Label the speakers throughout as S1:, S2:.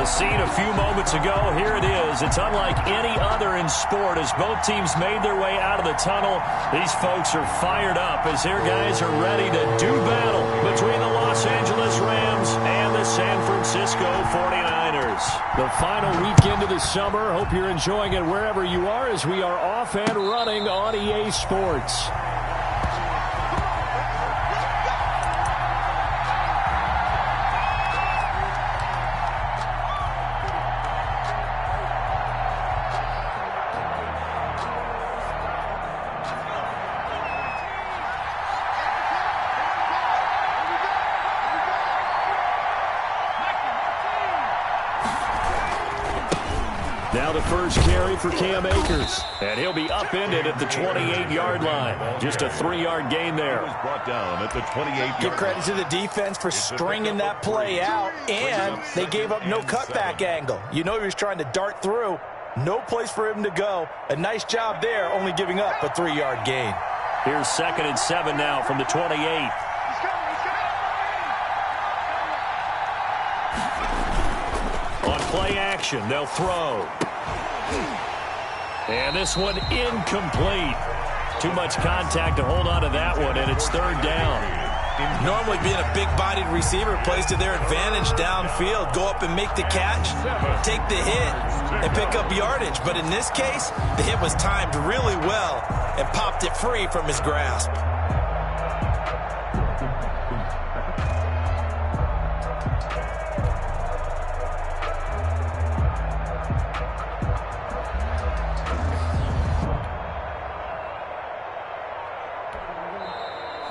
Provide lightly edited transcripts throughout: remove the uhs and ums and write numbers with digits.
S1: The scene a few moments ago, here it is. It's unlike any other in sport as both teams made their way out of the tunnel. These folks are fired up as their guys are ready to do battle between the Los Angeles Rams and the San Francisco 49ers. The final weekend of the summer. Hope you're enjoying it wherever you are as we are off and running on EA Sports. Now the first carry for Cam Akers. And he'll be upended at the 28-yard line. Just a 3-yard gain there.
S2: Brought down at the 28-yard.
S3: Give credit to the defense for stringing that play out, and they gave up no cutback angle. You know he was trying to dart through. No place for him to go. A nice job there, only giving up a 3-yard gain.
S1: Here's 2nd and 7 now from the 28. Play action, they'll throw. And this one incomplete. Too much contact to hold on to that one, and it's 3rd down.
S3: Normally being a big-bodied receiver plays to their advantage downfield. Go up and make the catch, take the hit, and pick up yardage. But in this case, the hit was timed really well and popped it free from his grasp.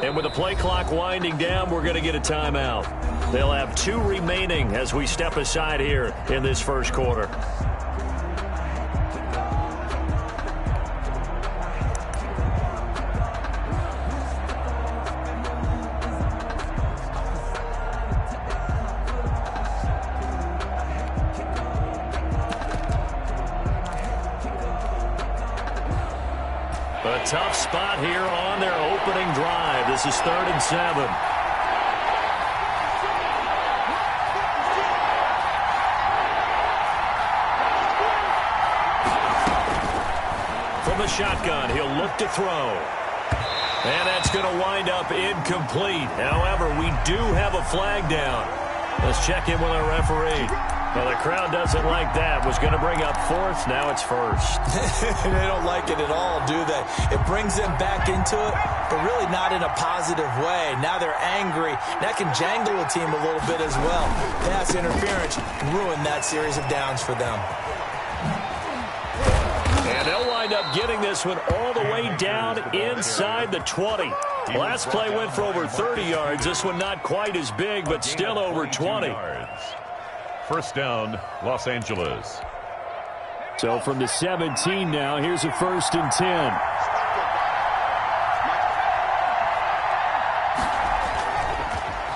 S1: And with the play clock winding down, we're going to get a timeout. They'll have 2 remaining as we step aside here in this first quarter. A tough spot here on their opening drive. This is 3rd and 7. From the shotgun, he'll look to throw. And that's going to wind up incomplete. However, we do have a flag down. Let's check in with our referee. Well, the crowd doesn't like that. Was going to bring up 4th. Now it's 1st.
S3: They don't like it at all, do they? It brings them back into it, but really not in a positive way. Now they're angry. That can jangle a team a little bit as well. Pass interference ruined that series of downs for them.
S1: And they'll wind up getting this one all the way down inside the 20. Last play went for over 30 yards. This one not quite as big, but still over 20.
S2: First down, Los Angeles.
S1: So from the 17 now, here's a 1st and 10.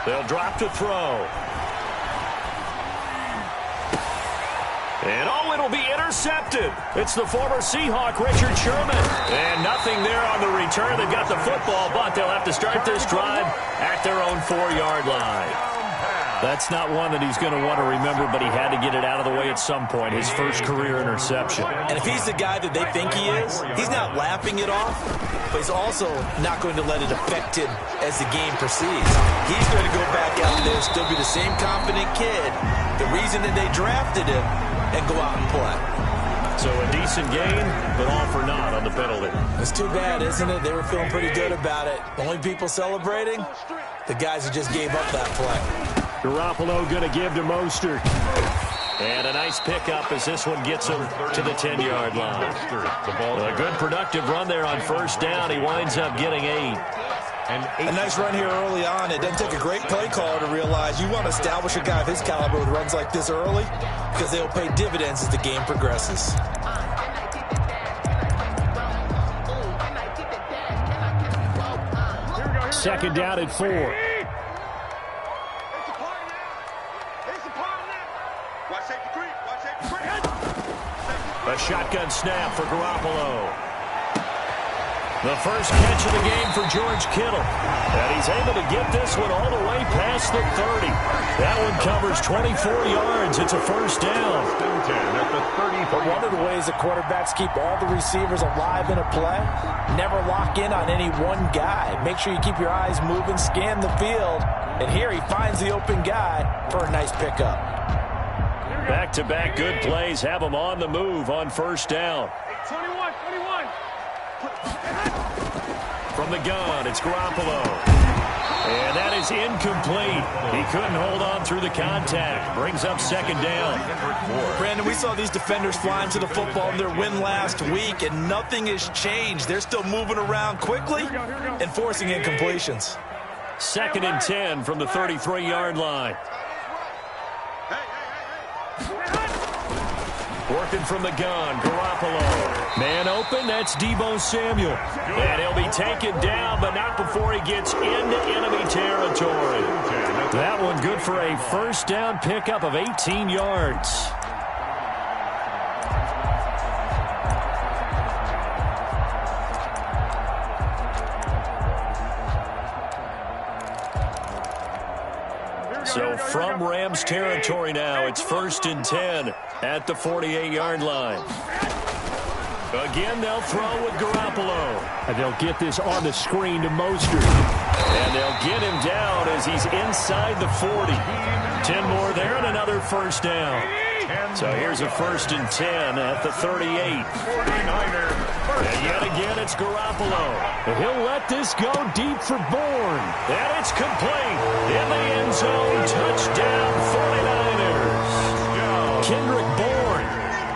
S1: They'll drop to throw. And it'll be intercepted. It's the former Seahawk, Richard Sherman. And nothing there on the return. They've got the football, but they'll have to start this drive at their own 4-yard line. That's not one that he's going to want to remember, but he had to get it out of the way at some point, his first career interception.
S3: And if he's the guy that they think he is, he's not laughing it off, but he's also not going to let it affect him as the game proceeds. He's going to go back out there, still be the same confident kid, the reason that they drafted him, and go out and play.
S1: So a decent gain, but all for naught on the penalty.
S3: It's too bad, isn't it? They were feeling pretty good about it. The only people celebrating, the guys who just gave up that play.
S1: Garoppolo going to give to Mostert. And a nice pickup as this one gets him to the 10-yard line. A good productive run there on 1st down. He winds up getting 8.
S3: A nice run here early on. It doesn't take a great play caller to realize you want to establish a guy of his caliber with runs like this early because they'll pay dividends as the game progresses.
S1: Second down at 4. A shotgun snap for Garoppolo. The first catch of the game for George Kittle. And he's able to get this one all the way past the 30. That one covers 24 yards. It's a first down.
S3: But one of the ways the quarterbacks keep all the receivers alive in a play, never lock in on any one guy. Make sure you keep your eyes moving, scan the field. And here he finds the open guy for a nice pickup.
S1: Back-to-back good plays have him on the move on first down.
S4: 21.
S1: From the gun, it's Garoppolo. And that is incomplete. He couldn't hold on through the contact. Brings up second down.
S3: Brandon, we saw these defenders flying to the football in their win last week, and nothing has changed. They're still moving around quickly and forcing incompletions.
S1: Second and 10 from the 33-yard line. Working from the gun, Garoppolo. Man open, that's Deebo Samuel. And he'll be taken down, but not before he gets into enemy territory. That one good for a first down pickup of 18 yards. So from Rams territory now, it's first and 10 at the 48-yard line. Again, they'll throw with Garoppolo. And they'll get this on the screen to Mostert. And they'll get him down as he's inside the 40. 10 more there and another first down. So here's a first and 10 at the 38. And yet again, it's Garoppolo. And he'll let this go deep for Bourne. And it's complete. In the end zone, touchdown 49ers. Kendrick Bourne,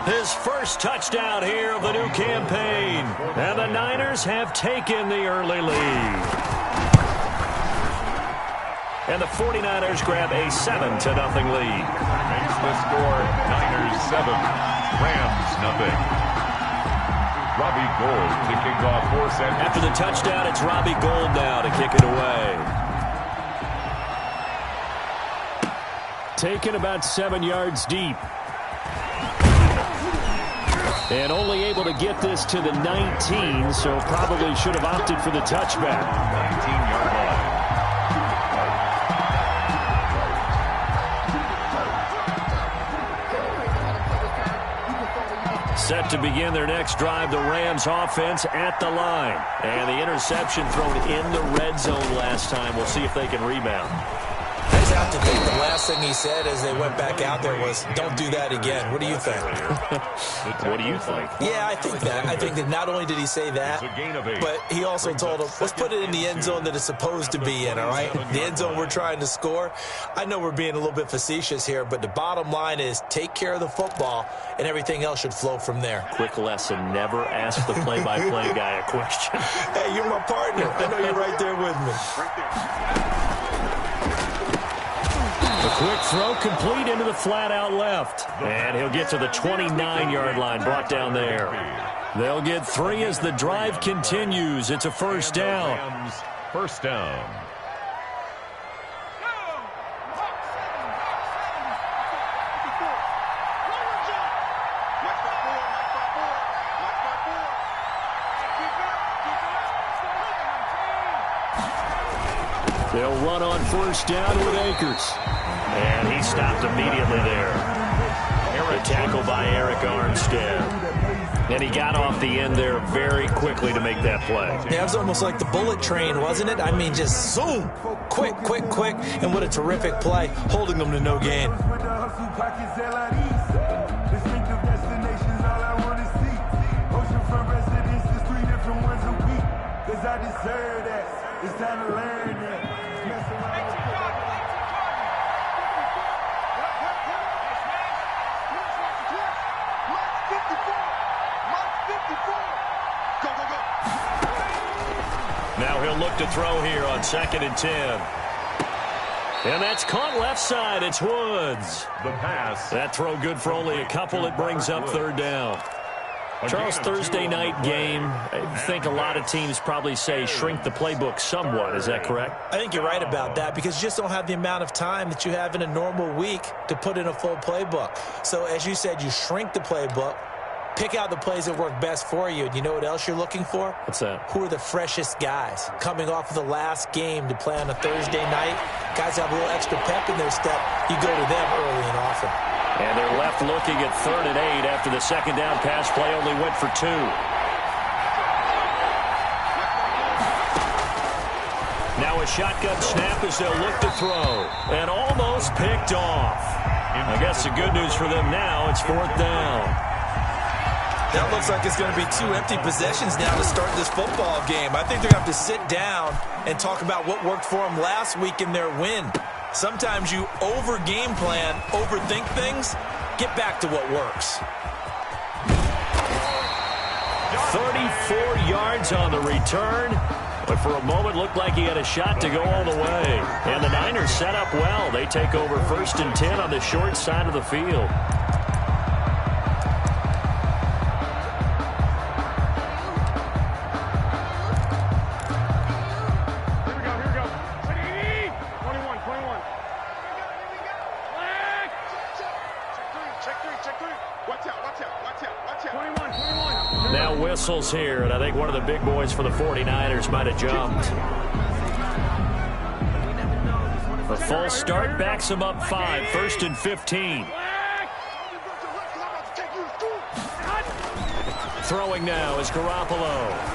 S1: his first touchdown here of the new campaign. And the Niners have taken the early lead. And the 49ers grab a 7-0 lead.
S2: Makes the score Niners 7, Rams 0. Robbie Gould to kick off for San Francisco.
S1: After the touchdown, it's Robbie Gould now to kick it away. Taken about 7 yards deep. And only able to get this to the 19, so probably should have opted for the touchback.
S2: 19-yard line.
S1: Set to begin their next drive, the Rams offense at the line. And the interception thrown in the red zone last time. We'll see if they can rebound.
S3: I just have to think the last thing he said as they went back out there was, don't do that again. What do you think?
S1: What do you think?
S3: Yeah, I think that. I think that not only did he say that, but he also told them, let's put it in the end zone that it's supposed to be in, all right? The end zone we're trying to score. I know we're being a little bit facetious here, but the bottom line is take care of the football, and everything else should flow from there.
S1: Quick lesson, never ask the play-by-play guy a question.
S3: Hey, you're my partner. I know you're right there with me.
S1: The quick throw complete into the flat out left. And he'll get to the 29-yard line, brought down there. They'll get 3 as the drive continues. It's a first down.
S2: First down.
S1: They'll run on first down with Akers. And he stopped immediately there. A tackle by Eric Armstead. And he got off the end there very quickly to make that play.
S3: Yeah, it was almost like the bullet train, wasn't it? I mean, just zoom. Quick, quick, quick. And what a terrific play, holding them to no gain.
S5: It's time to learn that.
S1: Now he'll look to throw here on 2nd and 10. And that's caught left side. It's Woods.
S2: The pass.
S1: That throw good for only a couple. It brings up third down. Charles, Thursday night game, I think a lot of teams probably say shrink the playbook somewhat. Is that correct?
S3: I think you're right about that because you just don't have the amount of time that you have in a normal week to put in a full playbook. So as you said, you shrink the playbook, Pick out the plays that work best for you. And you know what else you're looking for?
S1: What's that?
S3: Who are the freshest guys coming off of the last game to play on a Thursday night? Guys have a little extra pep in their step. You go to them early and often.
S1: And they're left looking at 3rd and 8 after the second down pass play only went for 2. Now a shotgun snap as they'll look to throw. And almost picked off. I guess the good news for them now, it's 4th down.
S3: That looks like it's going to be 2 empty possessions now to start this football game. I think they're going to have to sit down and talk about what worked for them last week in their win. Sometimes you over-game plan, overthink things. Get back to what works.
S1: 34 yards on the return. But for a moment, looked like he had a shot to go all the way. And the Niners set up well. They take over 1st and 10 on the short side of the field. Now whistles here, and I think one of the big boys for the 49ers might have jumped. A false start backs him up 5, 1st and 15. Throwing now is Garoppolo.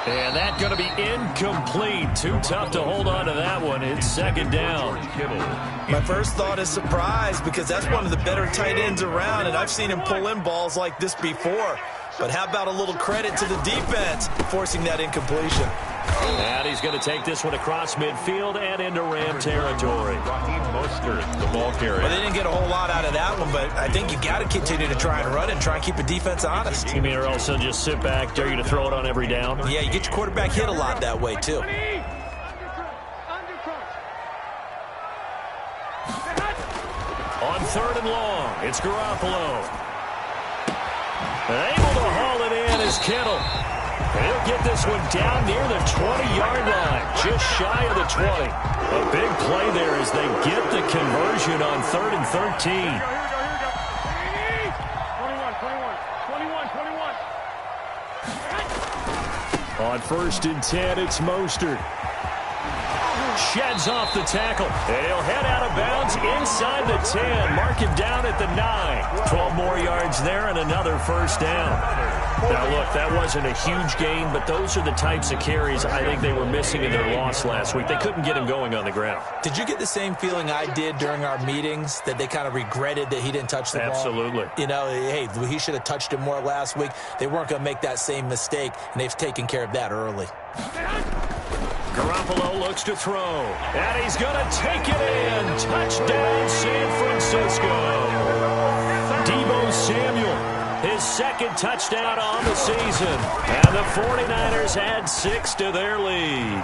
S1: And that's going to be incomplete. Too tough to hold on to that one. It's 2nd down.
S3: My first thought is surprise because that's one of the better tight ends around, and I've seen him pull in balls like this before. But how about a little credit to the defense forcing that incompletion?
S1: And he's going to take this one across midfield and into Ram territory.
S2: The ball carrier.
S3: Well, they didn't get a whole lot out of that one, but I think you got to continue to try and run and try and keep the defense honest.
S1: You mean or else they'll just sit back, dare you to throw it on every down?
S3: Yeah, you get your quarterback hit a lot that way, too.
S1: On 3rd and long, it's Garoppolo. Able to haul it in is Kittle. And he'll get this one down near the 20-yard line, just shy of the 20. A big play there as they get the conversion on 3rd and 13. On 1st and 10, it's Mostert. Sheds off the tackle. And he'll head out of bounds inside the 10. Mark him down at the 9. 12 more yards there and another 1st down. Now, look, that wasn't a huge gain, but those are the types of carries I think they were missing in their loss last week. They couldn't get him going on the ground.
S3: Did you get the same feeling I did during our meetings, that they kind of regretted that he didn't touch the ball?
S1: Absolutely.
S3: You know, hey, he should have touched it more last week. They weren't going to make that same mistake, and they've taken care of that early.
S1: Garoppolo looks to throw, and he's going to take it in. Touchdown, San Francisco. Deebo Samuel, his 2nd touchdown on the season. And the 49ers add 6 to their lead.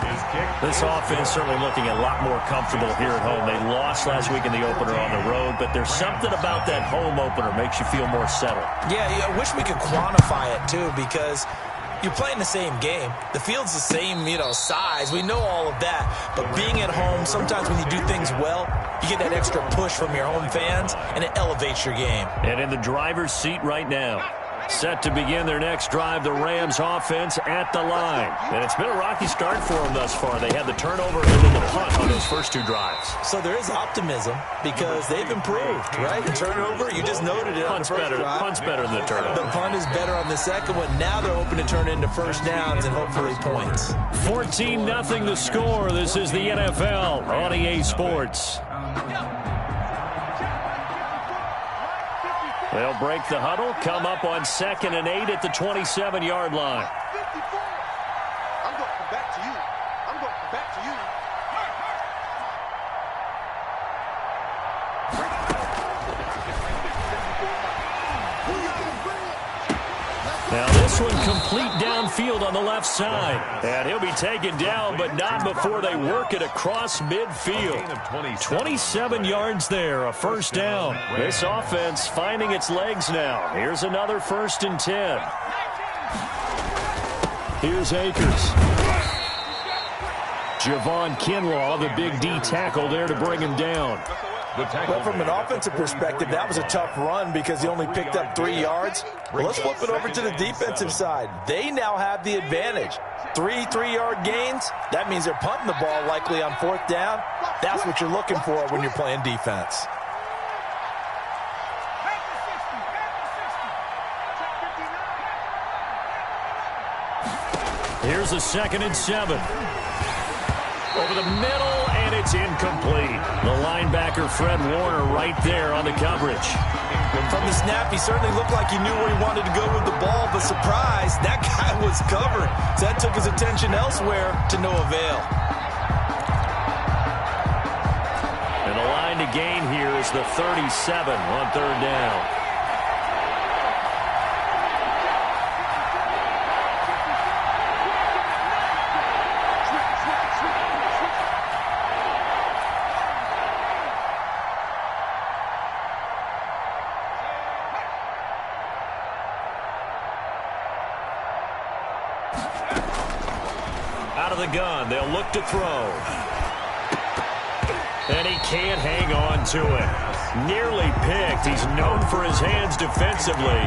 S1: This offense certainly looking a lot more comfortable here at home. They lost last week in the opener on the road, but there's something about that home opener makes you feel more settled.
S3: Yeah, I wish we could quantify it, too, because you're playing the same game. The field's the same, size. We know all of that. But being at home, sometimes when you do things well, you get that extra push from your home fans, and it elevates your game.
S1: And in the driver's seat right now, set to begin their next drive, the Rams offense at the line. And it's been a rocky start for them thus far. They had the turnover and then the punt on those first 2 drives.
S3: So there is optimism because they've improved, right? The turnover, you just noted it on the first drive.
S1: Punt's better than the turnover.
S3: The punt is better on the second one. Now they're hoping to turn into 1st downs and hopefully points.
S1: 14-0 the score. This is the NFL on EA Sports. They'll break the huddle, come up on 2nd and 8 at the 27-yard line.
S4: I'm going back to you. I'm going back to you.
S1: Now this one complete downfield on the left side. And he'll be taken down, but not before they work it across midfield. 27 yards there, a 1st down. This offense finding its legs now. Here's another 1st and 10. Here's Akers. Javon Kinlaw, the big D tackle there to bring him down.
S3: Well, from an offensive perspective, that was a tough run because he only picked up 3 yards. Well, let's flip it over to the defensive side. They now have the advantage. 3 3-yard gains, that means they're punting the ball likely on 4th down. That's what you're looking for when you're playing defense.
S1: Here's a 2nd and 7. Over the middle, and it's incomplete. The linebacker, Fred Warner, right there on the coverage.
S3: From the snap, he certainly looked like he knew where he wanted to go with the ball, but surprise, that guy was covered. So that took his attention elsewhere to no avail.
S1: And the line to gain here is the 37 on 3rd down. Out of the gun, they'll look to throw. And he can't hang on to it. Nearly picked. He's known for his hands defensively,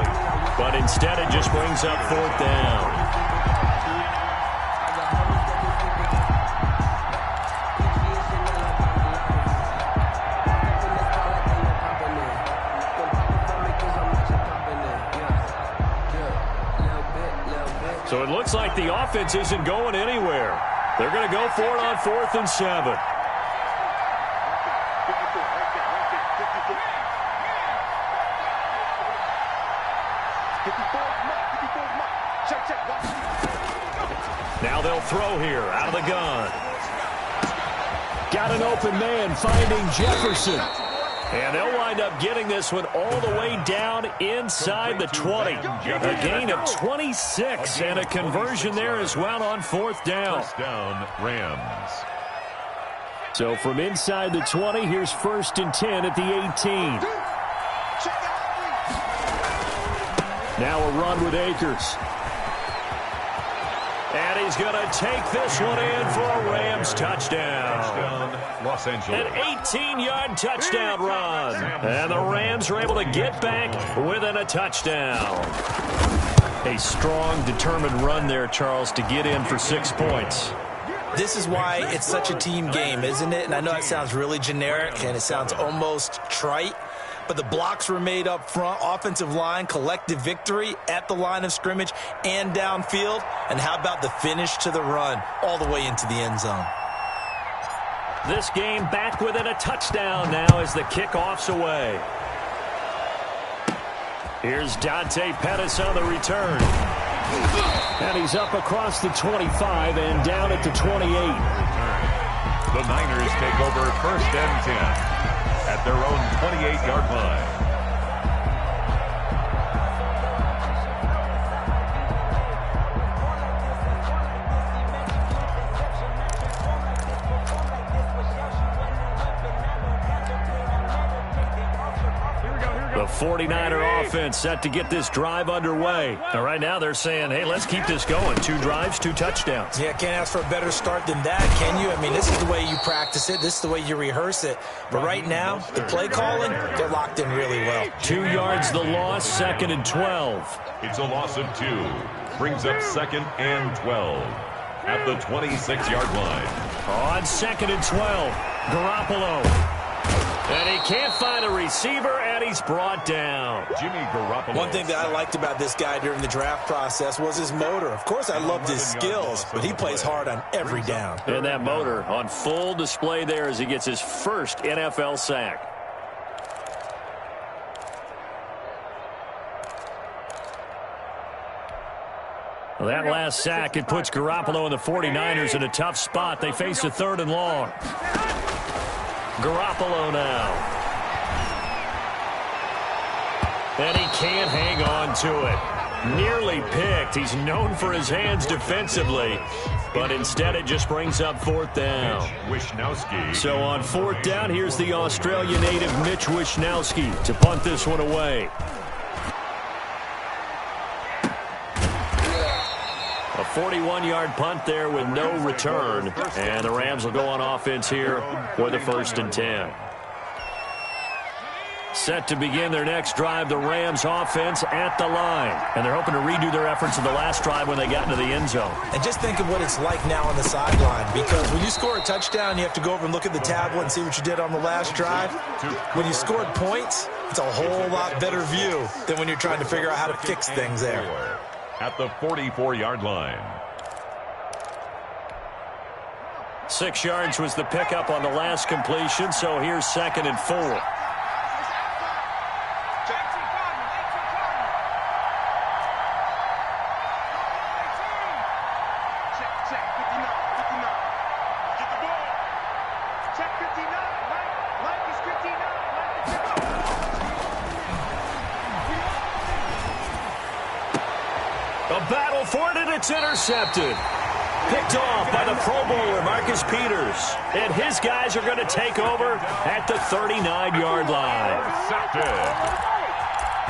S1: but instead it just brings up 4th down. So it looks like the offense isn't going anywhere. They're going to go for it on 4th and 7. Now they'll throw here out of the gun. Got an open man finding Jefferson. And they'll wind up getting this one all the way down inside the 20. A gain of 26 and a conversion there as well on 4th down.
S2: First down, Rams.
S1: So from inside the 20, here's 1st and 10 at the 18. Now a run with Akers. And he's going to take this one in for a Rams touchdown.
S2: Touchdown, Los Angeles.
S1: An 18-yard touchdown run. And the Rams are able to get back within a touchdown. A strong, determined run there, Charles, to get in for 6 points.
S3: This is why it's such a team game, isn't it? And I know it sounds really generic and it sounds almost trite, but the blocks were made up front, offensive line, collective victory at the line of scrimmage and downfield. And how about the finish to the run all the way into the end zone?
S1: This game back within a touchdown now as the kickoff's away. Here's Dante Pettis on the return. And he's up across the 25 and down at the 28.
S2: The Niners take over 1st and 10 at their own 28-yard line.
S1: The 49er offense set to get this drive underway. Now, right now they're saying, hey, let's keep this going. 2 drives, 2 touchdowns.
S3: Yeah, can't ask for a better start than that, can you? I mean, this is the way you practice it. This is the way you rehearse it. But right now, the play calling, they're locked in really well.
S1: 2 yards the loss, 2nd and 12.
S2: It's a loss of 2. Brings up 2nd and 12 at the 26-yard line.
S1: On 2nd and 12, Garoppolo. And he can't find a receiver, and he's brought down.
S2: Jimmy Garoppolo.
S3: One thing that I liked about this guy during the draft process was his motor. Of course, I loved his skills, but he plays hard on every down.
S1: And that motor on full display there as he gets his first NFL sack. Well, that last sack, it puts Garoppolo and the 49ers in a tough spot. They face a 3rd and long. Garoppolo now. And he can't hang on to it. Nearly picked. He's known for his hands defensively, but instead it just brings up 4th down.
S2: Wisnowski.
S1: So on 4th down, here's the Australia native Mitch Wishnowsky to punt this one away. A 41-yard punt there with no return. And the Rams will go on offense here for the 1st and 10. Set to begin their next drive, the Rams offense at the line. And they're hoping to redo their efforts in the last drive when they got into the end zone.
S3: And just think of what it's like now on the sideline, because when you score a touchdown, you have to go over and look at the tablet and see what you did on the last drive. When you scored points, it's a whole lot better view than when you're trying to figure out how to fix things there.
S2: At the 44-yard line.
S1: 6 yards was the pickup on the last completion, so here's 2nd and 4. A battle for it, and it's intercepted. Picked off by the Pro Bowler, Marcus Peters. And his guys are going to take over at the 39-yard line.
S2: Intercepted.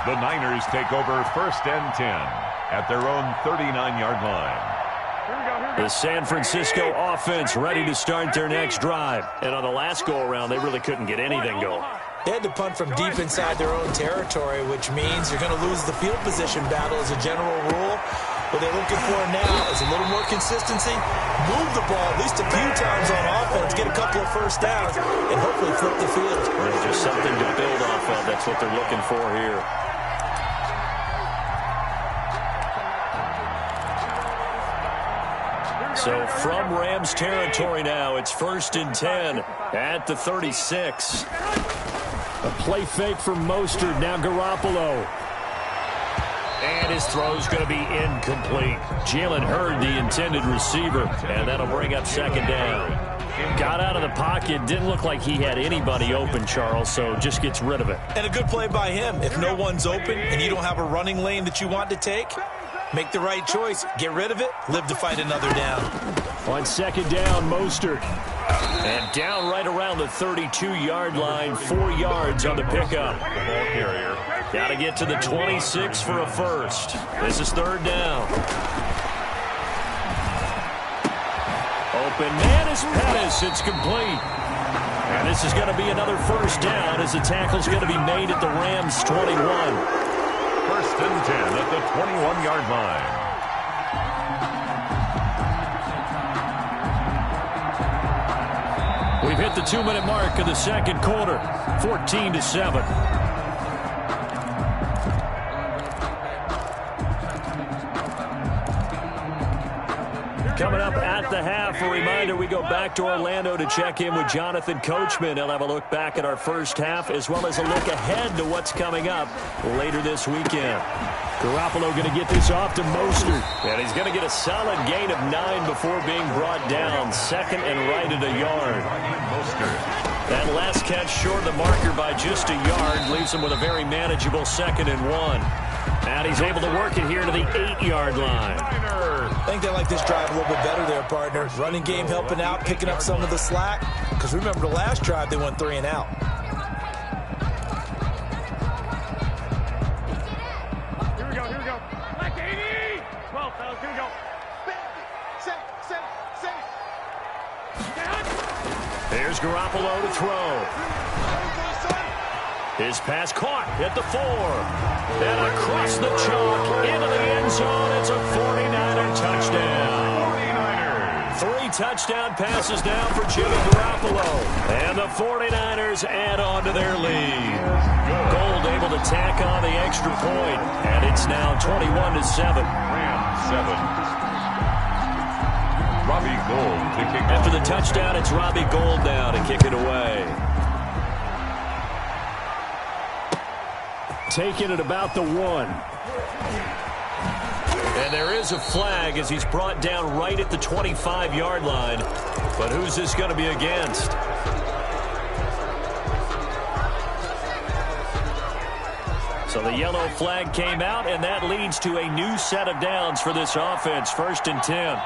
S2: The Niners take over 1st and 10 at their own 39-yard line.
S1: The San Francisco offense ready to start their next drive. And on the last go-around, they really couldn't get anything going.
S3: They had to punt from deep inside their own territory, which means you're going to lose the field position battle as a general rule. What they're looking for now is a little more consistency, move the ball at least a few times on offense, get a couple of first downs, and hopefully flip the field.
S1: There's just something to build off of. That's what they're looking for here. So from Rams territory now, it's 1st and 10 at the 36. A play fake from Mostert, now Garoppolo. And his throw's going to be incomplete. Jalen Hurd, the intended receiver, and that'll bring up 2nd down. Got out of the pocket, didn't look like he had anybody open, Charles, so just gets rid of it.
S3: And a good play by him. If no one's open and you don't have a running lane that you want to take, make the right choice. Get rid of it. Live to fight another down.
S1: On 2nd down, Mostert. And down right around the 32-yard line, 4 yards on the pickup.
S2: The ball carrier.
S1: Got to get to the 26 for a first. This is 3rd down. Open man is Pettis. It's complete. And this is going to be another first down as the tackle's going to be made at the Rams' 21.
S2: 1st and 10 at the 21-yard line.
S1: We've hit the 2-minute mark of the 2nd quarter, 14-7. Coming up at the half, a reminder, we go back to Orlando to check in with Jonathan Coachman. He'll have a look back at our first half as well as a look ahead to what's coming up later this weekend. Garoppolo going to get this off to Mostert. And he's going to get a solid gain of 9 before being brought down. 2nd and right at a yard. That last catch short of the marker by just a yard leaves him with a very manageable 2nd and 1. And he's able to work it here to the 8-yard line.
S3: I think they like this drive a little bit better there, partner. Running game helping out, picking up some of the slack. Because remember the last drive, they went 3 and out.
S6: Here we go. Like 80! 12, fellas, here we go.
S1: Here's Garoppolo to throw. His pass caught at the 4. And across the chalk into the end zone. It's a 49er touchdown. 3 touchdown passes down for Jimmy Garoppolo. And the 49ers add on to their lead. Gold able to tack on the extra point. And it's now 21-7.
S2: Rams 7. Robbie Gould to kick off.
S1: After the touchdown, it's Robbie Gould now to kick it away. Taken at about the 1. And there is a flag as he's brought down right at the 25-yard line. But who's this going to be against? So the yellow flag came out, and that leads to a new set of downs for this offense. 1st and 10.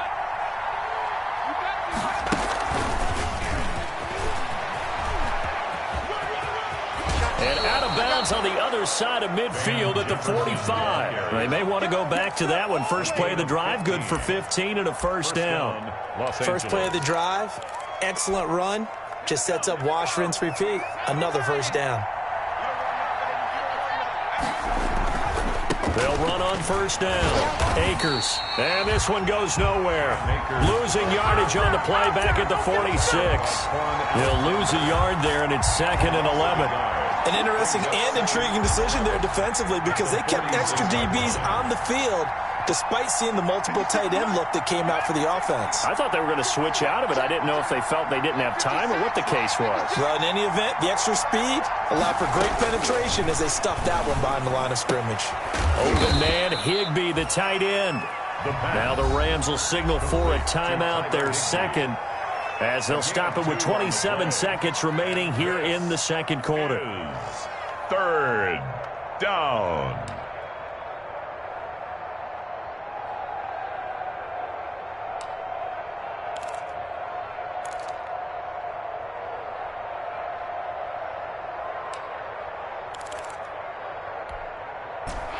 S1: And out of bounds on the other side of midfield at the 45. They may want to go back to that one. First play of the drive, good for 15 and a first down.
S3: First play of the drive, excellent run. Just sets up wash, rinse, repeat. Another first down.
S1: They'll run on first down. Akers. And this one goes nowhere. Losing yardage on the play back at the 46. They'll lose a yard there, and it's 2nd and 11.
S3: An interesting and intriguing decision there defensively because they kept extra DBs on the field despite seeing the multiple tight end look that came out for the offense.
S1: I thought they were going to switch out of it. I didn't know if they felt they didn't have time or what the case was.
S3: Well, in any event, the extra speed allowed for great penetration as they stuffed that one behind the line of scrimmage.
S1: Open man, Higbee, the tight end. Now the Rams will signal for a timeout, their second, as they'll stop it with 27 seconds remaining here in the second quarter.
S2: 3rd down.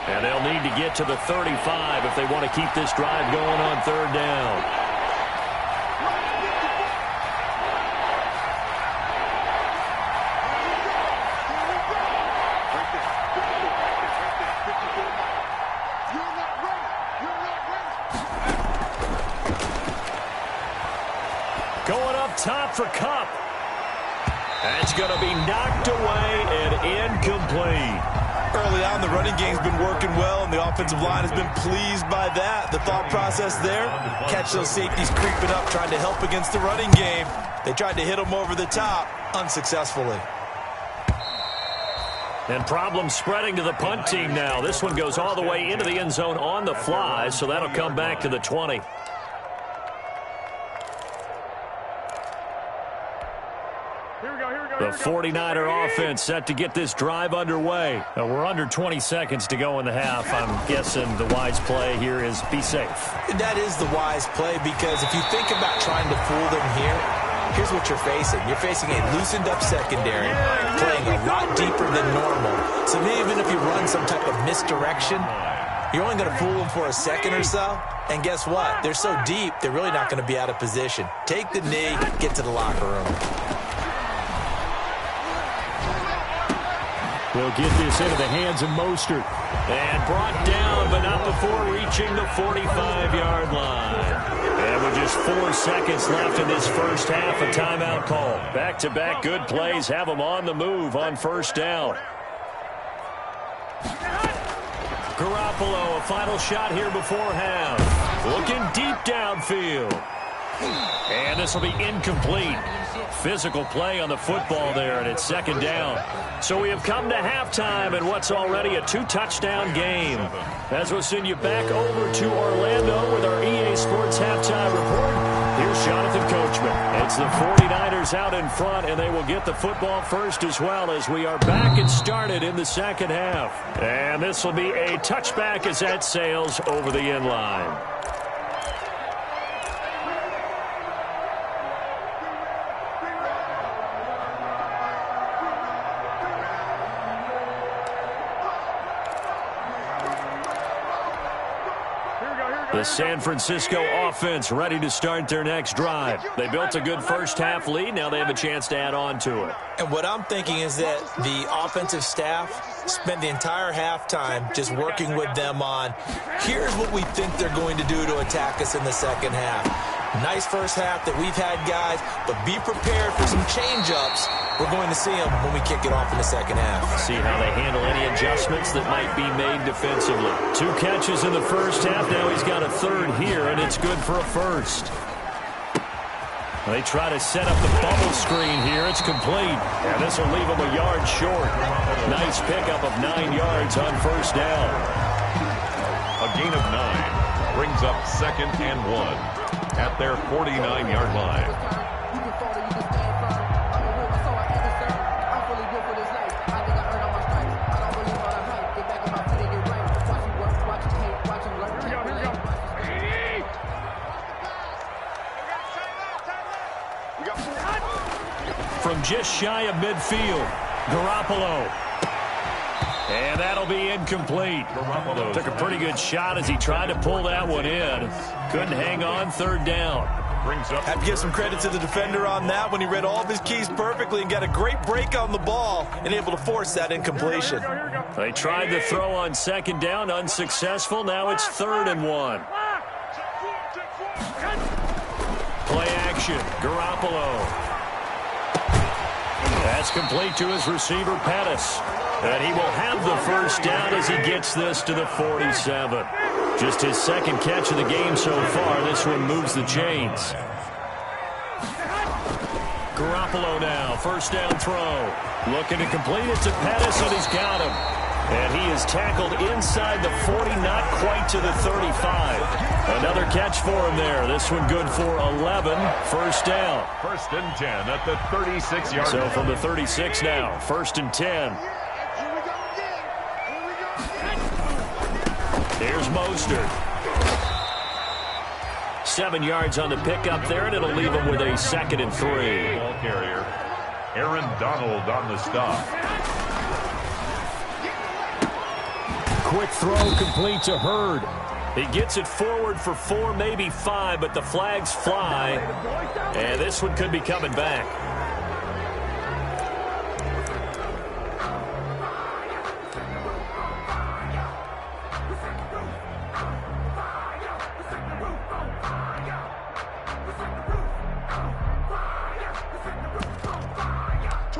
S1: And they'll need to get to the 35 if they want to keep this drive going on 3rd down. Going up top for Kupp. That's going to be knocked away and incomplete.
S3: Early on, the running game's been working well, and the offensive line has been pleased by that. The thought process there, catch those safeties creeping up, trying to help against the running game. They tried to hit them over the top, unsuccessfully.
S1: And problems spreading to the punt team now. This one goes all the way into the end zone on the fly, so that'll come back to the 20. The 49er offense set to get this drive underway. We're under 20 seconds to go in the half. I'm guessing the wise play here is be safe.
S3: That is the wise play because if you think about trying to fool them here, here's what you're facing. You're facing a loosened up secondary, playing a lot deeper than normal. So even if you run some type of misdirection, you're only going to fool them for a second or so. And guess what? They're so deep, they're really not going to be out of position. Take the knee, get to the locker room.
S1: We'll get this into the hands of Mostert. And brought down, but not before reaching the 45-yard line. And with just 4 seconds left in this first half, a timeout call. Back-to-back good plays have them on the move on first down. Garoppolo, a final shot here before half. Looking deep downfield. And this will be incomplete. Physical play on the football there, and it's 2nd down. So we have come to halftime in what's already a 2-touchdown game. As we'll send you back over to Orlando with our EA Sports Halftime Report, here's Jonathan Coachman. It's the 49ers out in front, and they will get the football first as well as we are back and started in the second half. And this will be a touchback as that sails over the end line. The San Francisco offense ready to start their next drive. They built a good first half lead. Now they have a chance to add on to it.
S3: And what I'm thinking is that the offensive staff spent the entire halftime just working with them on, here's what we think they're going to do to attack us in the second half. Nice first half that we've had, guys, but be prepared for some change-ups. We're going to see them when we kick it off in the second half.
S1: See how they handle any adjustments that might be made defensively. 2 catches in the first half. Now he's got a 3rd here, and it's good for a first. They try to set up the bubble screen here. It's complete. And this will leave them a yard short. Nice pickup of 9 yards on first down.
S2: A gain of 9 brings up 2nd and 1 at their 49-yard line.
S1: From just shy of midfield, Garoppolo. And that'll be incomplete. Took a pretty good shot as he tried to pull that one in. Couldn't hang on 3rd down.
S2: brings up.
S3: Have to give some credit to the defender on that when he read all of his keys perfectly and got a great break on the ball and able to force that incompletion.
S1: They tried to throw on second down, unsuccessful. Now it's 3rd and 1. Play action, Garoppolo. That's complete to his receiver, Pettis. And he will have the first down as he gets this to the 47. Just his second catch of the game so far. This one moves the chains. Garoppolo now, first down throw. Looking to complete it to Pettis, and he's got him. And he is tackled inside the 40, not quite to the 35. Another catch for him there. This one good for 11. First down.
S2: 1st and 10 at the 36-yard line.
S1: So from the 36 now, 1st and 10. Here's Mostert. 7 yards on the pickup there, and it'll leave him with a 2nd and 3.
S2: Ball carrier, Aaron Donald on the stop.
S1: Quick throw complete to Hurd. He gets it forward for 4, maybe 5, but the flags fly. And this one could be coming back.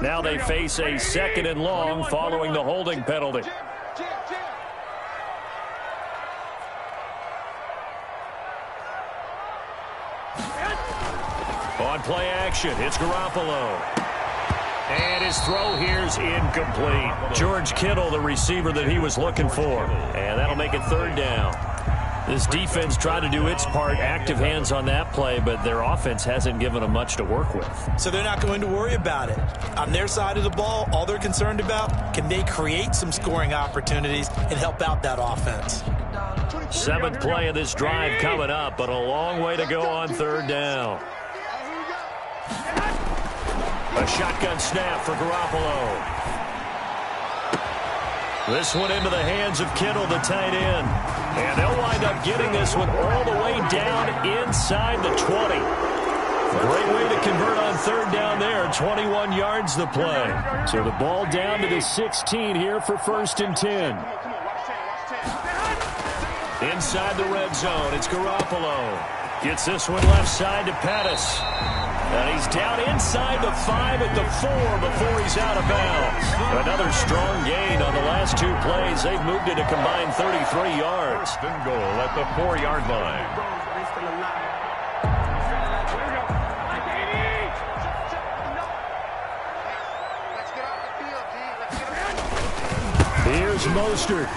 S1: Now they face a 2nd and long following the holding penalty. On play action, it's Garoppolo. And his throw here's incomplete. George Kittle, the receiver that he was looking for. And that'll make it 3rd down. This defense tried to do its part, active hands on that play, but their offense hasn't given them much to work with.
S3: So they're not going to worry about it. On their side of the ball, all they're concerned about, can they create some scoring opportunities and help out that offense?
S1: 7th play of this drive coming up, but a long way to go on 3rd down. A shotgun snap for Garoppolo. This one into the hands of Kittle, the tight end. And they'll wind up getting this one all the way down inside the 20. Great way to convert on 3rd down there. 21 yards the play. So the ball down to the 16 here for 1st and 10. Inside the red zone, it's Garoppolo. Gets this one left side to Pettis. And he's down inside the 5 at the 4 before he's out of bounds. Another strong gain on the last 2 plays. They've moved it a combined 33 yards.
S2: 1st and goal at the 4-yard line.
S1: Here's Mostert.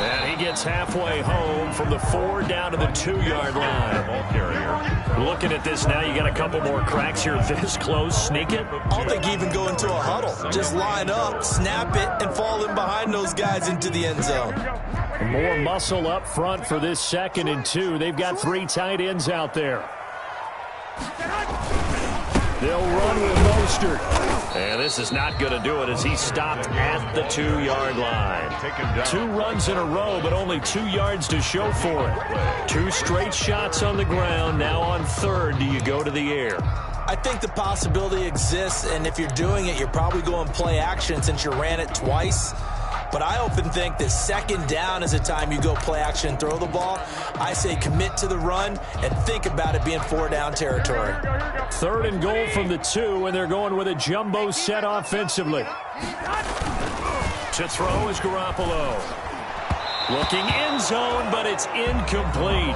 S1: And he gets halfway home from the 4 down to the 2-yard line.
S2: Ball carrier.
S1: Looking at this now, you got a couple more cracks here this close. Sneak it.
S3: I don't think even go into a huddle. Just line up, snap it, and fall in behind those guys into the end zone.
S1: More muscle up front for this 2nd and 2. They've got 3 tight ends out there. They'll run with Mostert. And this is not going to do it as he's stopped at the 2-yard line. 2 runs in a row, but only 2 yards to show for it. 2 straight shots on the ground. Now on 3rd, do you go to the air?
S3: I think the possibility exists, and if you're doing it, you're probably going play action since you ran it twice. But I often think that 2nd down is the time you go play action and throw the ball. I say commit to the run and think about it being 4-down territory.
S1: 3rd and goal from the 2, and they're going with a jumbo set offensively. To throw is Garoppolo. Looking end zone, but it's incomplete.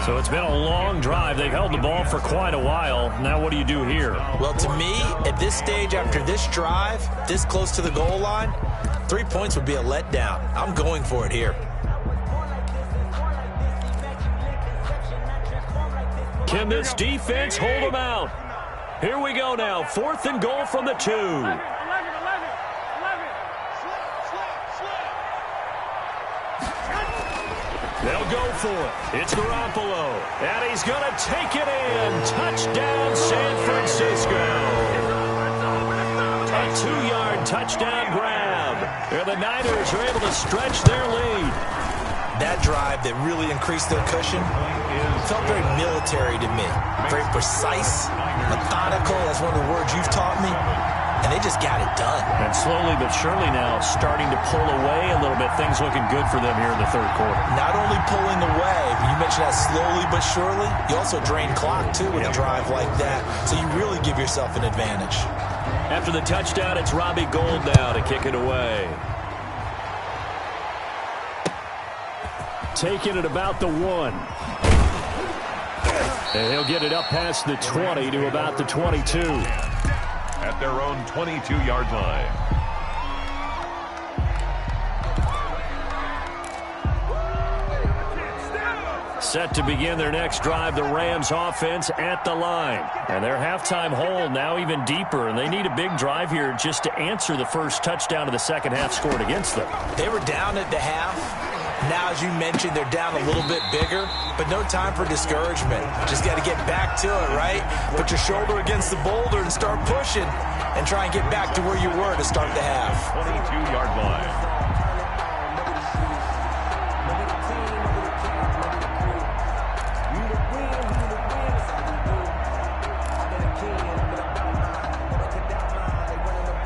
S1: So it's been a long drive. They've held the ball for quite a while. Now what do you do here?
S3: Well, to me, at this stage after this drive, this close to the goal line, 3 points would be a letdown. I'm going for it here.
S1: Can this defense hold them out? Here we go now. 4th and goal from the 2. They'll go for it. It's Garoppolo. And he's going to take it in. Touchdown, San Francisco. A 2-yard touchdown grab. And the Niners are able to stretch their lead.
S3: That drive that really increased their cushion felt very military to me. Very precise, methodical. That's one of the words you've taught me. And they just got it done.
S1: And slowly but surely now starting to pull away a little bit. Things looking good for them here in the third quarter.
S3: Not only pulling away, you mentioned that slowly but surely, you also drain clock, too, with a drive like that. So you really give yourself an advantage.
S1: After the touchdown, it's Robbie Gould now to kick it away. Taking it about the 1. And he'll get it up past the 20 to about the 22.
S2: At their own 22-yard line.
S1: Set to begin their next drive, the Rams offense at the line. And their halftime hole now even deeper, and they need a big drive here just to answer the first touchdown of the second half scored against them.
S3: They were down at the half. Now, as you mentioned, they're down a little bit bigger, but no time for discouragement. Just got to get back to it, right? Put your shoulder against the boulder and start pushing and try and get back to where you were to start the half.
S2: 22-yard line.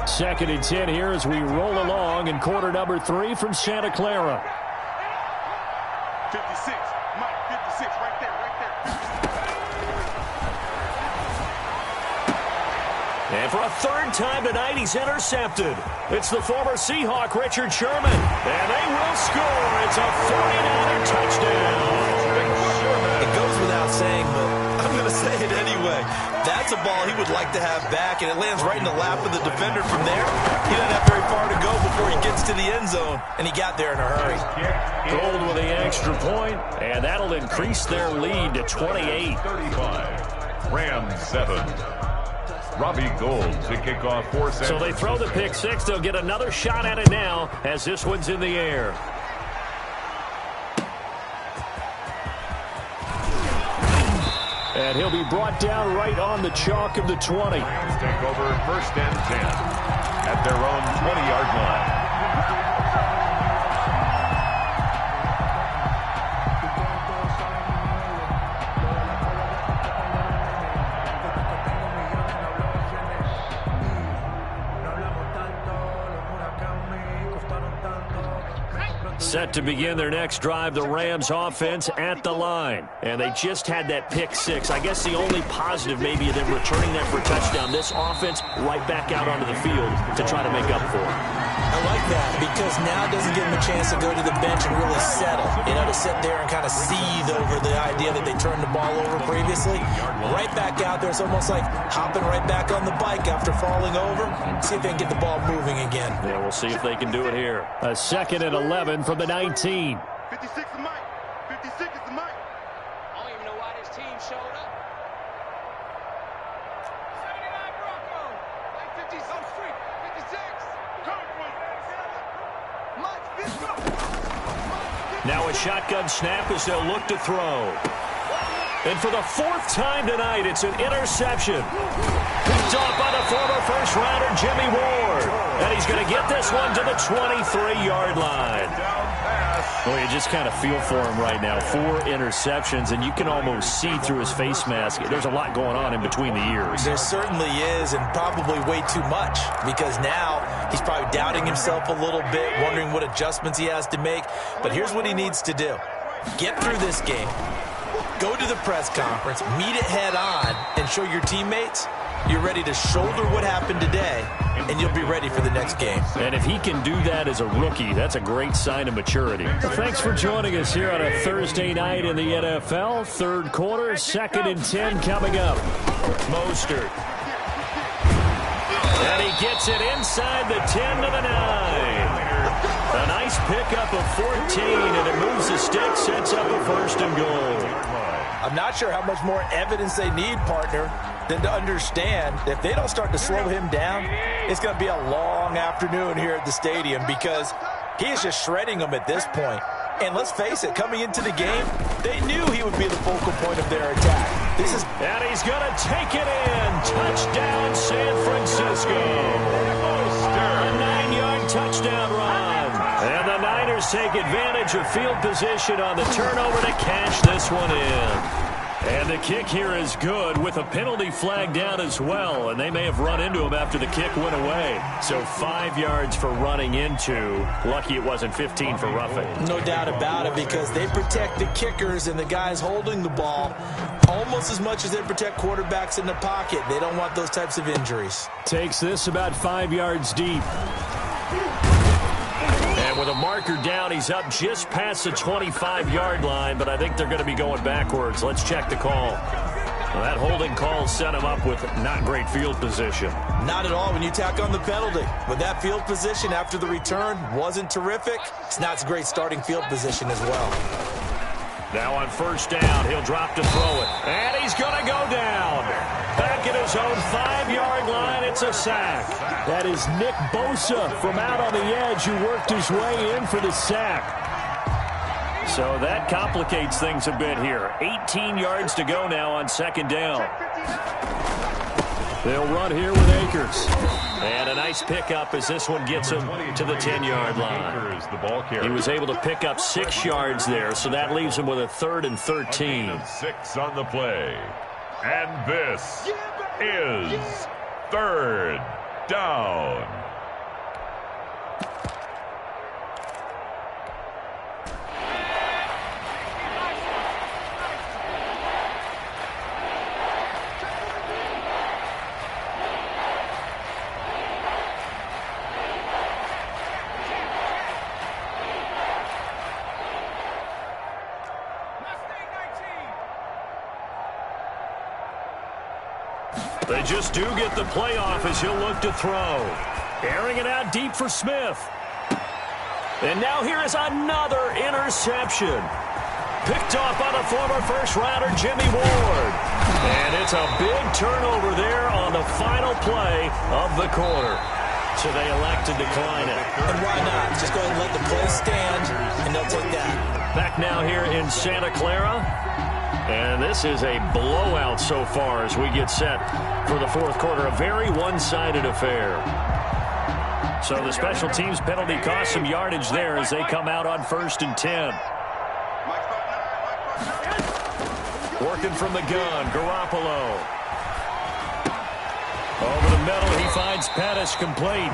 S1: Second and 10 here as we roll along in quarter number 3 from Santa Clara.
S4: 56, Mike, 56, right there, right there.
S1: And for a third time tonight, he's intercepted. It's the former Seahawk, Richard Sherman. And they will score. It's a 49er touchdown.
S3: It goes without saying, but I'm going to say it anyway. That's a ball he would like to have back, and it lands right in the lap of the defender from there. He doesn't have very far to go before he gets to the end zone, and he got there in a hurry.
S1: Gould with the extra point, and that'll increase their lead to 28.
S2: 35. Rams 7. Robbie Gould to kick off for San
S1: So they throw the pick six. They'll get another shot at it now as this one's in the air. And he'll be brought down right on the chalk of the 20.
S2: Rams take over first and 10 at their own 20-yard line.
S1: Set to begin their next drive, the Rams offense at the line. And they just had that pick six. I guess the only positive maybe of them returning that for a touchdown. This offense right back out onto the field to try to make up for it.
S3: I like that because now it doesn't give them a chance to go to the bench and really settle. You know, to sit there and kind of seethe over the idea that they turned the ball over previously. Right back out there. It's almost like hopping right back on the bike after falling over. See if they can get the ball moving again.
S1: Yeah, we'll see if they can do it here. A 2nd and 11 from the 19.
S4: 56 is Mike. 56 is the Mike.
S6: I don't even know why this team showed up. 79 Broncos. Like 50 some street. 56.
S1: Now a shotgun snap as they'll look to throw. And for the 4th time tonight, it's an interception. Picked off by the former first-rounder Jimmy Ward. And he's going to get this one to the 23-yard line. Well, you just kind of feel for him right now. 4 interceptions, and you can almost see through his face mask. There's a lot going on in between the ears.
S3: There certainly is, and probably way too much, because now he's probably doubting himself a little bit, wondering what adjustments he has to make. But here's what he needs to do. Get through this game, go to the press conference, meet it head on, and show your teammates you're ready to shoulder what happened today, and you'll be ready for the next game.
S1: And if he can do that as a rookie, that's a great sign of maturity. Well, thanks for joining us here on a Thursday night in the NFL. 3rd quarter, 2nd and 10 coming up. Mostert. And he gets it inside the 10 to the 9. A nice pickup of 14, and it moves the stick, sets up a 1st and goal.
S3: I'm not sure how much more evidence they need, partner, than to understand if they don't start to slow him down, it's going to be a long afternoon here at the stadium because he is just shredding them at this point. And let's face it, coming into the game, they knew he would be the focal point of their attack.
S1: And he's going to take it in. Touchdown, San Francisco. A 9-yard touchdown run. And the Niners take advantage of field position on the turnover to cash this one in. And the kick here is good with a penalty flag down as well. And they may have run into him after the kick went away. So 5 yards for running into. Lucky it wasn't 15 for roughing.
S3: No doubt about it, because they protect the kickers and the guys holding the ball almost as much as they protect quarterbacks in the pocket. They don't want those types of injuries.
S1: Takes this about 5 yards deep. And with a marker down, he's up just past the 25-yard line, but I think they're going to be going backwards. Let's check the call. Well, that holding call set him up with not great field position.
S3: Not at all when you tack on the penalty. But that field position after the return wasn't terrific. It's not a great starting field position as well.
S1: Now on first down, he'll drop to throw it. And he's going to go down. Back at his own 5-yard line, it's a sack. That is Nick Bosa from out on the edge who worked his way in for the sack. So that complicates things a bit here. 18 yards to go now on second down. They'll run here with Akers. And a nice pickup as this one gets him to the 10-yard line. He was able to pick up 6 yards there, so that leaves him with a 3rd and 13.
S2: 6 on the play. And this is 3rd down.
S1: They just do get the play off as he'll look to throw. Airing it out deep for Smith. And now here is another interception. Picked off by the former first-rounder Jimmy Ward. And it's a big turnover there on the final play of the quarter. So they elect to decline it.
S3: And why not? Just go ahead and let the play stand, and they'll take that.
S1: Back now here in Santa Clara. And this is a blowout so far as we get set for the fourth quarter. A very one-sided affair. So the special teams penalty cost some yardage there as they come out on 1st and 10. Working from the gun, Garoppolo. Over the middle, he finds Pettis complete.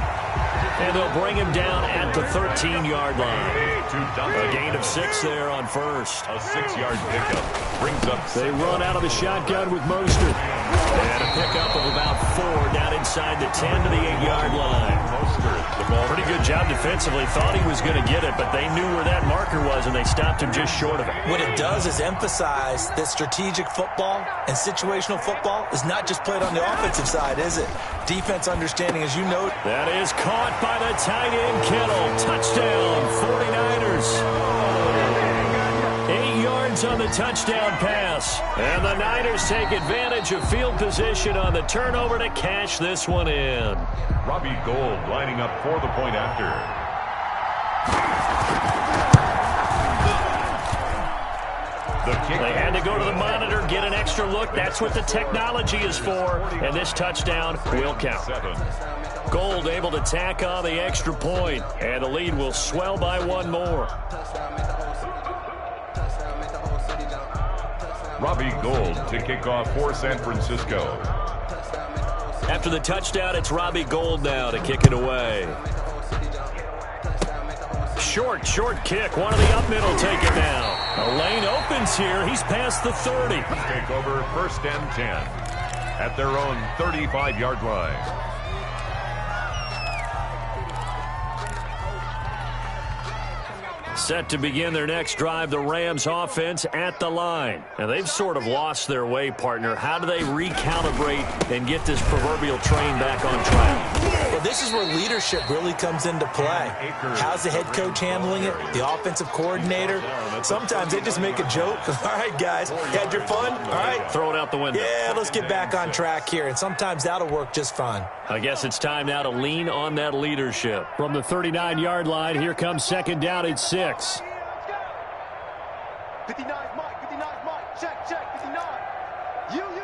S1: And they'll bring him down at the 13-yard line. A gain of 6 there on first.
S2: A 6-yard pickup brings up 6.
S1: They run out of the shotgun with Mostert. And a pickup of about 4 down inside the 10 to the 8-yard line.
S2: Mostert, the ball.
S1: Pretty good job defensively. Thought he was going to get it, but they knew where that marker was, and they stopped him just short of it.
S3: What it does is emphasize that strategic football and situational football is not just played on the offensive side, is it? Defense understanding, as you note.
S1: That is caught by the tight end, Kittle. Touchdown, 49ers. 8 yards on the touchdown pass. And the Niners take advantage of field position on the turnover to cash this one in.
S2: Robbie Gould lining up for the point after.
S1: They had to go to the monitor, get an extra look. That's what the technology is for. And this touchdown will count. Gould able to tack on the extra point. And the lead will swell by 1 more.
S2: Robbie Gould to kick off for San Francisco.
S1: After the touchdown, it's Robbie Gould now to kick it away. Short kick. One of the up middle take it now. A lane opens here. He's past the 30.
S2: Take over 1st and 10 at their own 35-yard line.
S1: Set to begin their next drive, the Rams offense at the line. Now, they've sort of lost their way, partner. How do they recalibrate and get this proverbial train back on track?
S3: Well, this is where leadership really comes into play. How's the head coach handling it? The offensive coordinator? Sometimes they just make a joke. All right, guys, you had your fun? All right.
S1: Throw it out the window.
S3: Yeah, let's get back on track here. And sometimes that'll work just fine.
S1: I guess it's time now to lean on that leadership. From the 39-yard line, here comes second down at 6.
S4: 59's Mike, 59's Mike, check, 59. You. 79.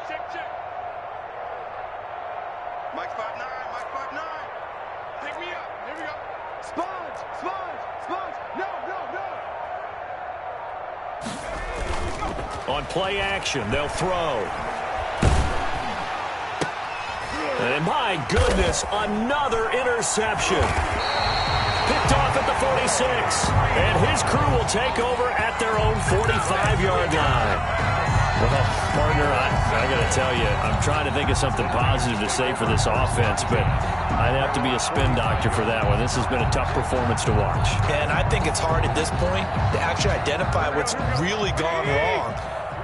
S4: Check. Mike 5'9", Mike 5'9". Sponge! Sponge! Sponge! No, no, no!
S1: On play action, they'll throw. And my goodness, another interception. Picked off at the 46. And his crew will take over at their own 45-yard line. Well, partner, I got to tell you, I'm trying to think of something positive to say for this offense, but I'd have to be a spin doctor for that one. This has been a tough performance to watch.
S3: And I think it's hard at this point to actually identify what's really gone wrong.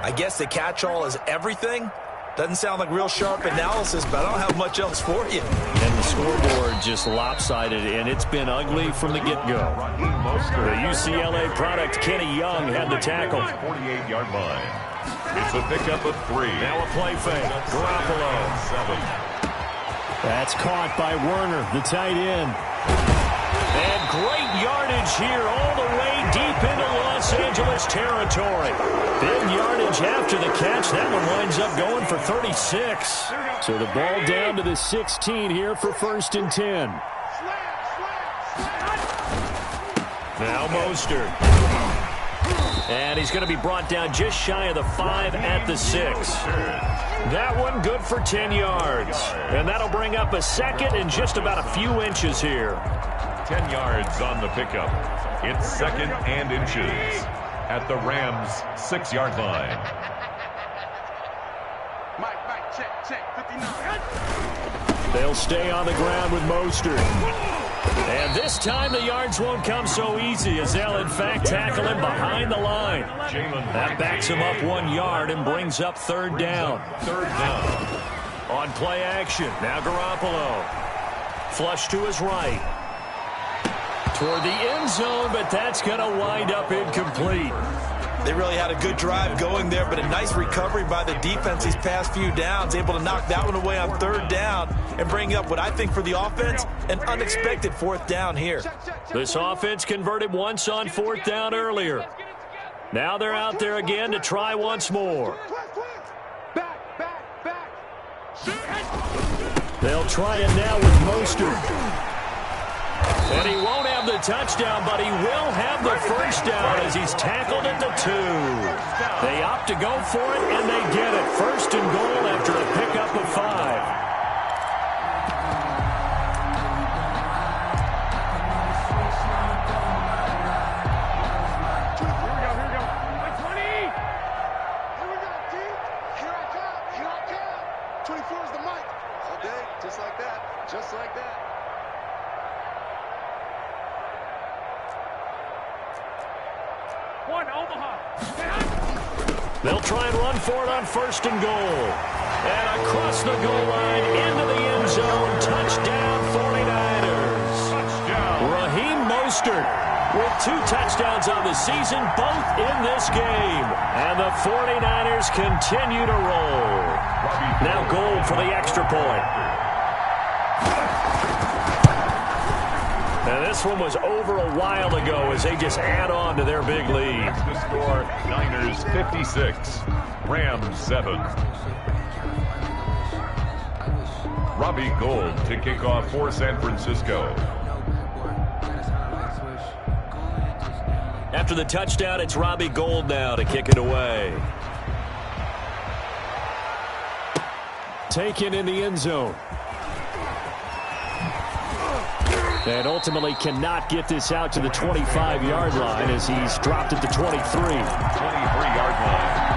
S3: I guess the catch-all is everything. Doesn't sound like real sharp analysis, but I don't have much else for you.
S1: And the scoreboard just lopsided, and it's been ugly from the get-go. The UCLA product, Kenny Young, had the tackle.
S2: 48-yard line. It's a pickup of 3.
S1: Now a play fake. Garoppolo.
S2: 7.
S1: That's caught by Werner, the tight end. And great yardage here all the way deep into Los Angeles territory. Big yardage after the catch. That one winds up going for 36. So the ball down to the 16 here for 1st and 10. Now Mostert. And he's going to be brought down just shy of the 5 at the 6. That one good for 10 yards. And that'll bring up a second and just about a few inches here.
S2: 10 yards on the pickup. It's 2nd and inches at the Rams' 6-yard line.
S4: Mike, check, 59.
S1: They'll stay on the ground with Mostert. And this time the yards won't come so easy as they'll in fact tackle him behind the line. That backs him up 1 yard and brings up 3rd down.
S2: 3rd down.
S1: On play action, now Garoppolo. Flush to his right. Toward the end zone, but that's going to wind up incomplete.
S3: They really had a good drive going there, but a nice recovery by the defense these past few downs, able to knock that one away on 3rd down and bring up what I think for the offense, an unexpected 4th down here.
S1: This offense converted once on 4th down earlier. Now they're out there again to try once more.
S4: Back.
S1: They'll try it now with Mostert. And he won't have the touchdown, but he will have the 1st down as he's tackled at the 2. They opt to go for it, and they get it. 1st and goal after a pickup of 5. They'll try and run for it on 1st and goal. And across the goal line into the end zone. Touchdown 49ers.
S2: Touchdown.
S1: Raheem Mostert with 2 touchdowns on the season, both in this game. And the 49ers continue to roll. Now goal for the extra point. And this one was over a while ago as they just add on to their big lead.
S2: The score, Niners 56, Rams 7. Robbie Gould to kick off for San Francisco.
S1: After the touchdown, it's Robbie Gould now to kick it away. Taken in the end zone. And ultimately cannot get this out to the 25-yard line as he's dropped at the 23.
S2: 23-yard line.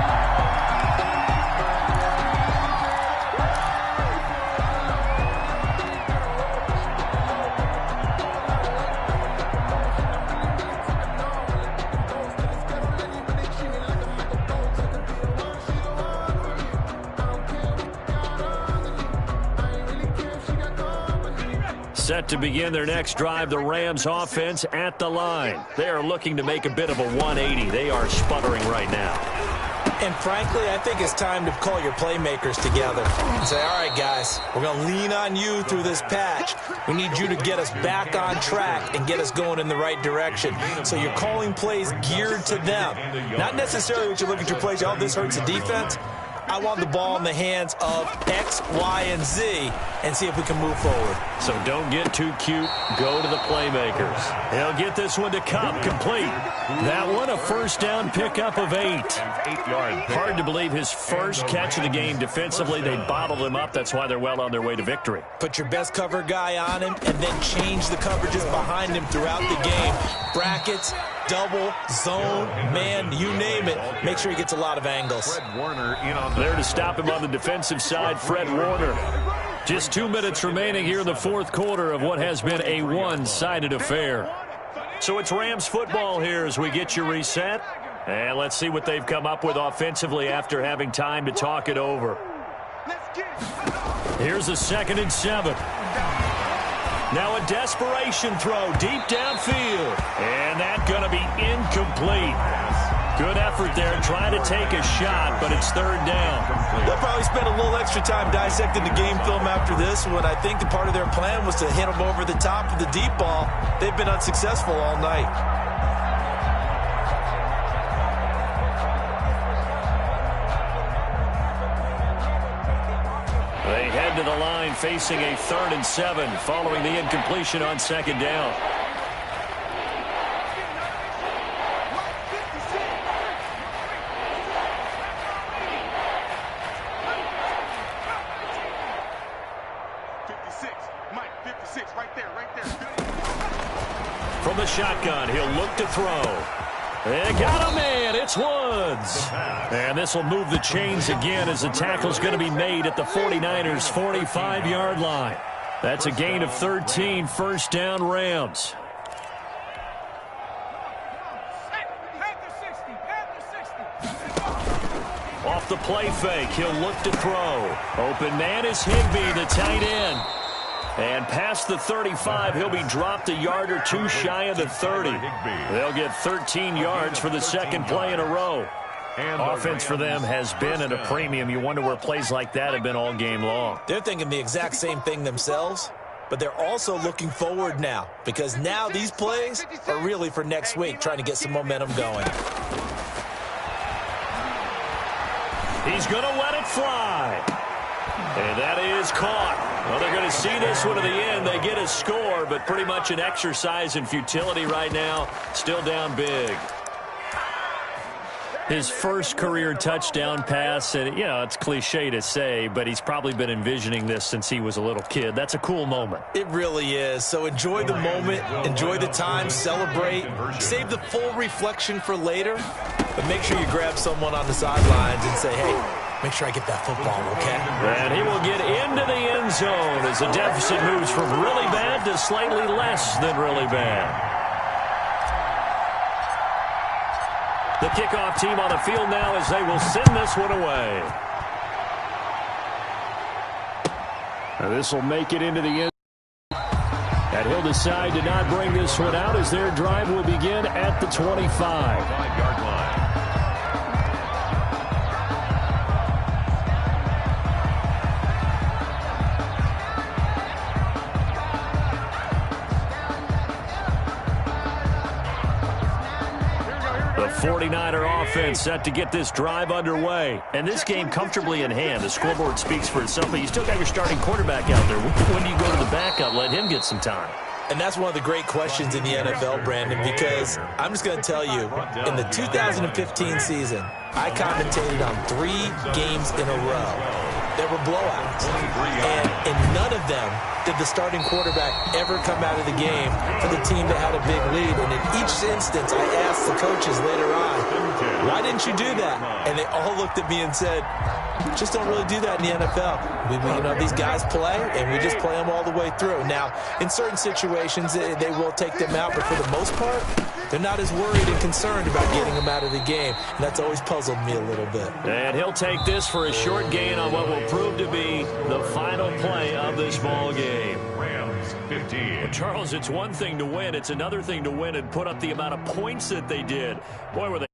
S1: Set to begin their next drive, the Rams offense at the line. They are looking to make a bit of a 180. They are sputtering right now.
S3: And frankly, I think it's time to call your playmakers together and say, all right, guys, we're going to lean on you through this patch. We need you to get us back on track and get us going in the right direction. So you're calling plays geared to them. Not necessarily what you look at your plays, oh, this hurts the defense. I want the ball in the hands of X, Y, and Z and see if we can move forward.
S1: So don't get too cute. Go to the playmakers. He'll get this one to Cup, complete. That one a first down pickup of 8.
S2: 8-yard.
S1: Hard to believe his first catch of the game defensively. They bottled him up. That's why they're well on their way to victory.
S3: Put your best cover guy on him and then change the coverages behind him throughout the game. Brackets, double, zone, man, you name it. Make sure he gets a lot of angles.
S2: Fred Warner in on
S1: There to stop him on the defensive side, Fred Warner. Just 2 minutes remaining here in the fourth quarter of what has been a one-sided affair. So it's Rams football here as we get you reset. And let's see what they've come up with offensively after having time to talk it over. Here's a 2nd and 7. Now a desperation throw deep downfield. And that's going to be incomplete. Good effort there trying to take a shot, but it's 3rd down.
S3: They'll probably spend a little extra time dissecting the game film after this one. I think the part of their plan was to hit them over the top of the deep ball. They've been unsuccessful all night.
S1: They head to the line facing a 3rd and 7 following the incompletion on 2nd down. From the shotgun, he'll look to throw. They got a man. It's Woods. And this will move the chains again as the tackle's going to be made at the 49ers' 45-yard line. That's a gain of 13, first down Rams. Off the play fake, he'll look to throw. Open man is Higbee, the tight end. And past the 35, he'll be dropped a yard or two shy of the 30. They'll get 13 yards for the second play in a row. Offense for them has been at a premium. You wonder where plays like that have been all game long.
S3: They're thinking the exact same thing themselves, but they're also looking forward now because now these plays are really for next week, trying to get some momentum going.
S1: He's going to let it fly. And that is caught. Well, they're going to see this one to the end. They get a score, but pretty much an exercise in futility right now. Still down big. His first career touchdown pass, and, you know, it's cliche to say, but he's probably been envisioning this since he was a little kid. That's a cool moment.
S3: It really is. So enjoy the moment, enjoy the time, celebrate, save the full reflection for later, but make sure you grab someone on the sidelines and say, hey, make sure I get that football, okay?
S1: And he will get into the end zone as the deficit moves from really bad to slightly less than really bad. The kickoff team on the field now as they will send this one away. Now this will make it into the end. And he'll decide to not bring this one out as their drive will begin at the 25-yard line. The 49er offense set to get this drive underway. And this game comfortably in hand. The scoreboard speaks for itself, but you still got your starting quarterback out there. When do you go to the backup? Let him get some time.
S3: And that's one of the great questions in the NFL, Brandon, because I'm just going to tell you, in the 2015 season, I commentated on 3 games in a row. There were blowouts. And in none of them did the starting quarterback ever come out of the game for the team that had a big lead. And in each instance, I asked the coaches later on, why didn't you do that? And they all looked at me and said, just don't really do that in the NFL. You know, these guys play, and we just play them all the way through. Now, in certain situations, they will take them out, but for the most part, they're not as worried and concerned about getting them out of the game. And that's always puzzled me a little bit.
S1: And he'll take this for a short gain on what will prove to be the final play of this ball game.
S2: Rams 15.
S1: Well, Charles, it's one thing to win. It's another thing to win and put up the amount of points that they did. Boy, were they